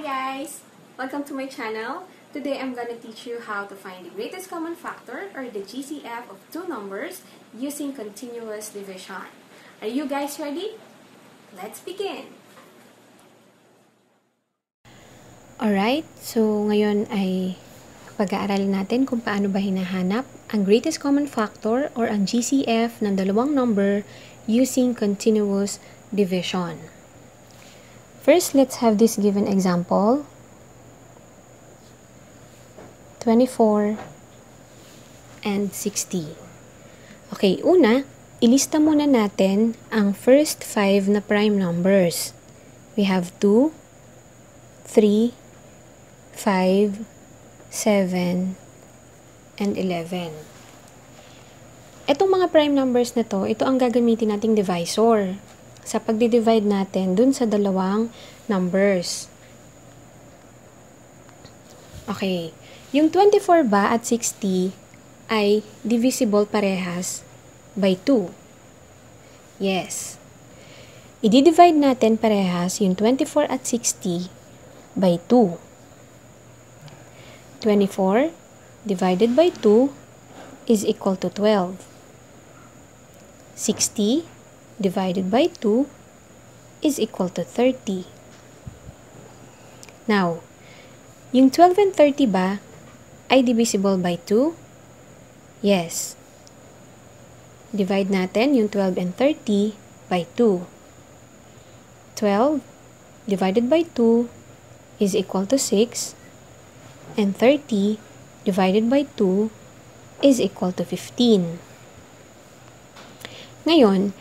guys! Welcome to my channel. Today I'm gonna teach you how to find the greatest common factor or the GCF of two numbers using continuous division. Are you guys ready? Let's begin! Alright, so ngayon ay pag-aaralan natin kung paano ba hinahanap ang greatest common factor or ang GCF ng dalawang number using continuous division. First, let's have this given example. 24 and 60. Okay, una, ilista muna natin ang first 5 na prime numbers. We have 2, 3, 5, 7, and 11. Itong mga prime numbers na to, ito ang gagamitin nating divisor sa pagdi-divide natin dun sa dalawang numbers. Okay, yung 24 ba at 60 ay divisible parehas by 2? Yes. I-divide natin parehas yung 24 at 60 by 2. 24 divided by 2 is equal to 12. 60 divided by 2 is equal to 30. Now, yung 12 and 30 ba ay divisible by 2? Yes. Divide natin yung 12 and 30 by 2. 12 divided by 2 is equal to 6. And 30 divided by 2 is equal to 15. Ngayon,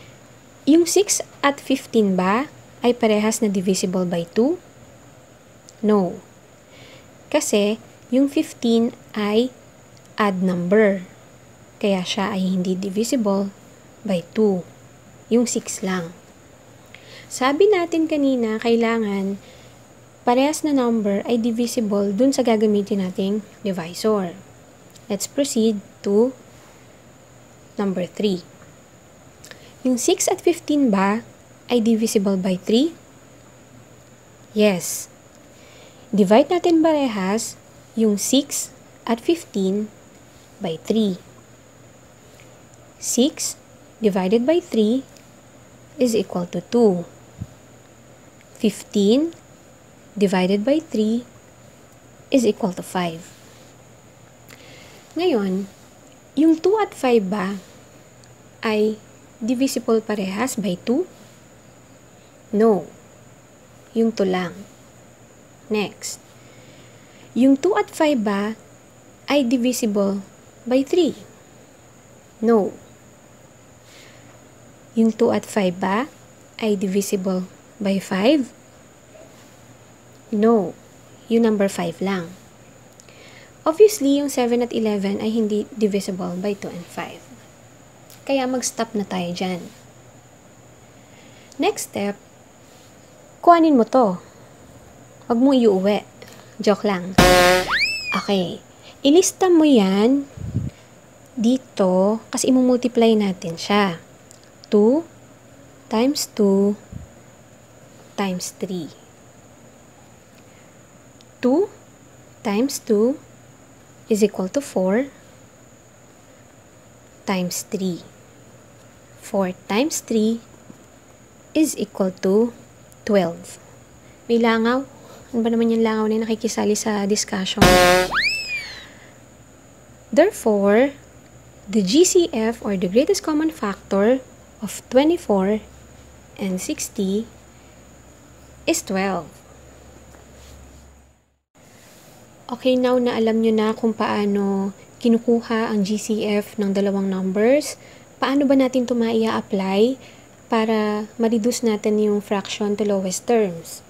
yung 6 at 15 ba ay parehas na divisible by 2? No. Kasi yung 15 ay odd number. Kaya siya ay hindi divisible by 2. Yung 6 lang. Sabi natin kanina, kailangan parehas na number ay divisible dun sa gagamitin nating divisor. Let's proceed to number 3. Yung 6 at 15 ba ay divisible by 3? Yes. Divide natin parehas yung 6 at 15 by 3. 6 divided by 3 is equal to 2. 15 divided by 3 is equal to 5. Ngayon, yung 2 at 5 ba ay divisible parehas by 2? No. Yung 2 lang. Next. Yung 2 at 5 ba ay divisible by 3? No. Yung 2 at 5 ba ay divisible by 5? No. Yung number 5 lang. Obviously, yung 7 at 11 ay hindi divisible by 2 and 5. Kaya mag-stop na tayo dyan. Next step, kuhanin mo to. Huwag mo iuwi. Joke lang. Okay. Ilista mo yan dito kasi imumultiply natin siya. 2 times 2 times 3. 2 times 2 is equal to 4 times 3. 4 times 3 is equal to 12. May langaw? Ano ba naman yung langaw na nakikisali sa discussion? Therefore, the GCF or the greatest common factor of 24 and 60 is 12. Okay, now na alam nyo na kung paano kinukuha ang GCF ng dalawang numbers, paano ba natin ito maia-apply para ma-reduce natin yung fraction to lowest terms?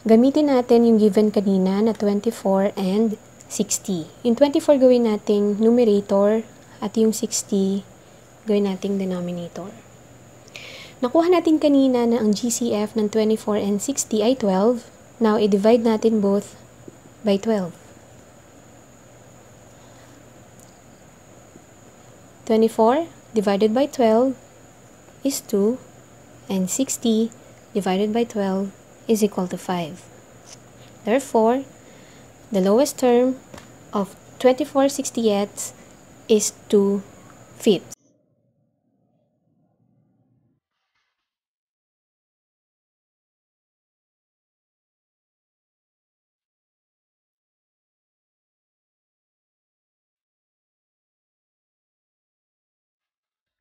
Gamitin natin yung given kanina na 24 and 60. Yung 24 gawin nating numerator at yung 60 gawin nating denominator. Nakuha natin kanina na ang GCF ng 24 and 60 ay 12. Now, i-divide natin both by 12. 24 divided by 12 is 2, and 60 divided by 12 is equal to 5. Therefore, the lowest term of 24/68 is 2/5.